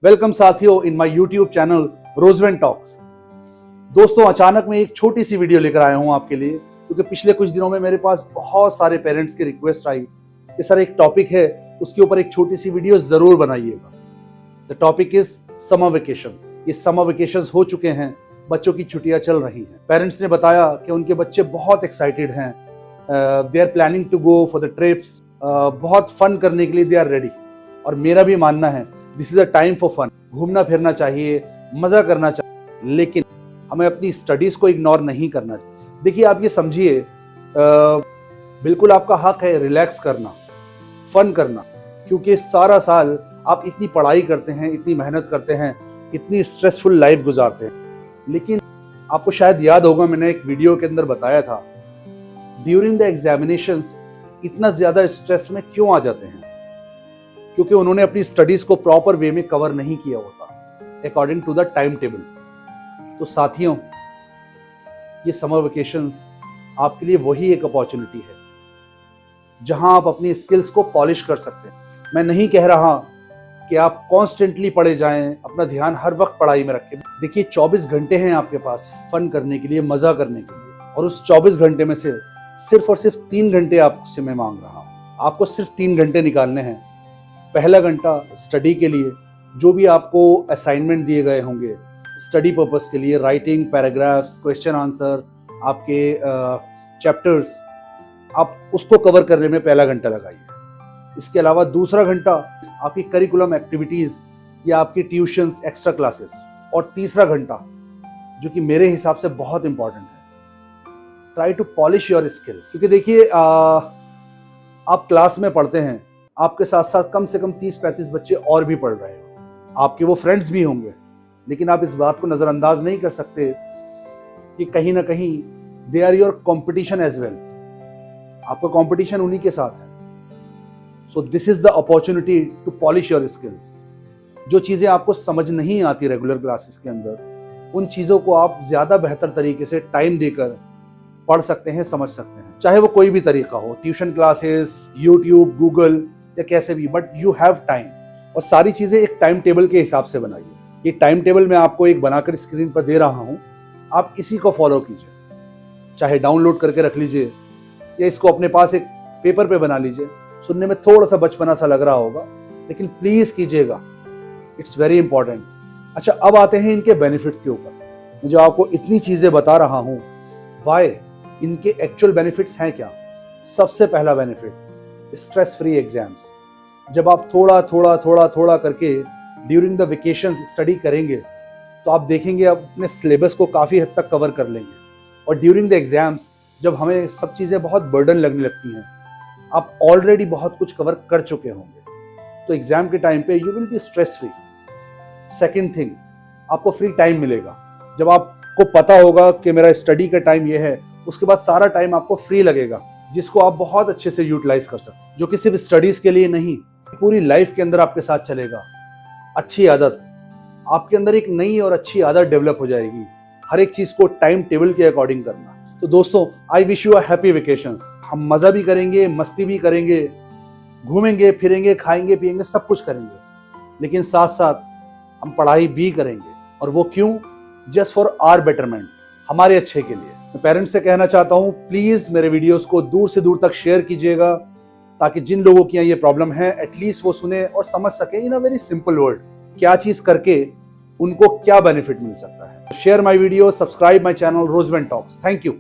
Welcome साथियों in my YouTube channel Rojwen talks. दोस्तों, अचानक मैं एक छोटी सी वीडियो लेकर आया हूं आपके लिए, क्योंकि पिछले कुछ दिनों में मेरे पास बहुत सारे पेरेंट्स की रिक्वेस्ट आई कि सर एक टॉपिक है, उसके ऊपर एक छोटी सी वीडियो जरूर बनाइएगा। The topic is summer vacation. ये समर वेकेशन हो चुके हैं, बच्चों की छुट्टियां चल रही हैं। पेरेंट्स ने बताया कि उनके बच्चे बहुत एक्साइटेड हैं, they are planning to go for the trips, बहुत फन करने के लिए दे आर रेडी। और मेरा भी मानना है this is a time for fun. घूमना फिरना चाहिए, मजा करना चाहिए, लेकिन हमें अपनी स्टडीज को इग्नोर नहीं करना चाहिए। देखिए, आप ये समझिए, बिल्कुल आपका हक है रिलैक्स करना, फन करना, क्योंकि सारा साल आप इतनी पढ़ाई करते हैं, इतनी मेहनत करते हैं, इतनी स्ट्रेसफुल लाइफ गुजारते हैं। लेकिन आपको शायद याद होगा, मैंने एक वीडियो के अंदर बताया था ड्यूरिंग द एग्जामिनेशंस इतना ज्यादा स्ट्रेस में क्यों आ जाते हैं, क्योंकि उन्होंने अपनी स्टडीज को प्रॉपर वे में कवर नहीं किया होता according to the time table. तो साथियों, ये समर वेकेशंस आपके लिए वही एक अपॉर्चुनिटी है जहां आप अपनी स्किल्स को पॉलिश कर सकते हैं। मैं नहीं कह रहा कि आप कॉन्स्टेंटली पढ़े जाएं, अपना ध्यान हर वक्त पढ़ाई में रखें। देखिए, 24 घंटे हैं आपके पास फन करने के लिए, मजा करने के लिए, और उस 24 घंटे में से सिर्फ और सिर्फ 3 घंटे आपसे मैं मांग रहा हूं। आपको सिर्फ 3 घंटे निकालने हैं। पहला घंटा स्टडी के लिए, जो भी आपको असाइनमेंट दिए गए होंगे स्टडी पर्पस के लिए, राइटिंग, पैराग्राफ्स, क्वेश्चन आंसर, आपके चैप्टर्स, आप उसको कवर करने में पहला घंटा लगाइए। इसके अलावा दूसरा घंटा आपकी करिकुलम एक्टिविटीज या आपकी ट्यूशंस, एक्स्ट्रा क्लासेस, और तीसरा घंटा जो कि मेरे हिसाब से बहुत इंपॉर्टेंट है, try to polish your skills. क्योंकि देखिए, आप क्लास में पढ़ते हैं, आपके साथ साथ कम से कम 30-35 बच्चे और भी पढ़ रहे हो, आपके वो फ्रेंड्स भी होंगे, लेकिन आप इस बात को नजरअंदाज नहीं कर सकते कि कहीं ना कहीं they are your competition as well. आपका कॉम्पिटिशन उन्हीं के साथ है। So this is the opportunity to polish your skills. जो चीजें आपको समझ नहीं आती रेगुलर क्लासेस के अंदर, उन चीजों को आप ज्यादा बेहतर तरीके से टाइम देकर पढ़ सकते हैं, समझ सकते हैं, चाहे वो कोई भी तरीका हो, ट्यूशन क्लासेस, यूट्यूब, गूगल, या कैसे भी, बट यू हैव टाइम। और सारी चीजें एक टाइम टेबल के हिसाब से बनाइए। ये टाइम टेबल मैं आपको एक बनाकर स्क्रीन पर दे रहा हूं, आप इसी को फॉलो कीजिए। चाहे डाउनलोड करके रख लीजिए या इसको अपने पास एक पेपर पे बना लीजिए। सुनने में थोड़ा सा बचपना सा लग रहा होगा, लेकिन प्लीज कीजिएगा, इट्स वेरी इंपॉर्टेंट। अच्छा, अब आते हैं इनके बेनिफिट्स के ऊपर। मैं जो आपको इतनी चीजें बता रहा हूं, वाई, इनके एक्चुअल बेनिफिट्स हैं क्या। सबसे पहला बेनिफिट, स्ट्रेस फ्री एग्जाम्स। जब आप थोड़ा थोड़ा थोड़ा थोड़ा करके ड्यूरिंग द वेकेशंस स्टडी करेंगे, तो आप देखेंगे आप अपने सिलेबस को काफ़ी हद तक कवर कर लेंगे। और ड्यूरिंग द एग्जाम्स जब हमें सब चीज़ें बहुत बर्डन लगने लगती हैं, आप ऑलरेडी बहुत कुछ कवर कर चुके होंगे, तो एग्जाम के टाइम पे you will be stress free. Second thing, आपको फ्री टाइम मिलेगा। जब आपको पता होगा कि मेरा स्टडी का टाइम ये है, उसके बाद सारा टाइम आपको फ्री लगेगा, जिसको आप बहुत अच्छे से यूटिलाइज कर सकते हैं, जो कि सिर्फ स्टडीज के लिए नहीं, पूरी लाइफ के अंदर आपके साथ चलेगा। अच्छी आदत, आपके अंदर एक नई और अच्छी आदत डेवलप हो जाएगी, हर एक चीज को टाइम टेबल के अकॉर्डिंग करना। तो दोस्तों, I wish you a happy vacations. हम मजा भी करेंगे, मस्ती भी करेंगे, घूमेंगे फिरेंगे, खाएंगे पिएंगे, सब कुछ करेंगे, लेकिन साथ साथ हम पढ़ाई भी करेंगे। और वो क्यों? जस्ट फॉर आवर बेटरमेंट, हमारे अच्छे के लिए। मैं पेरेंट्स से कहना चाहता हूं, प्लीज मेरे वीडियोस को दूर से दूर तक शेयर कीजिएगा, ताकि जिन लोगों की ये प्रॉब्लम है एटलीस्ट वो सुने और समझ सके in a very simple word, क्या चीज करके उनको क्या बेनिफिट मिल सकता है। Share my video, subscribe my channel Rojwen talks. Thank you.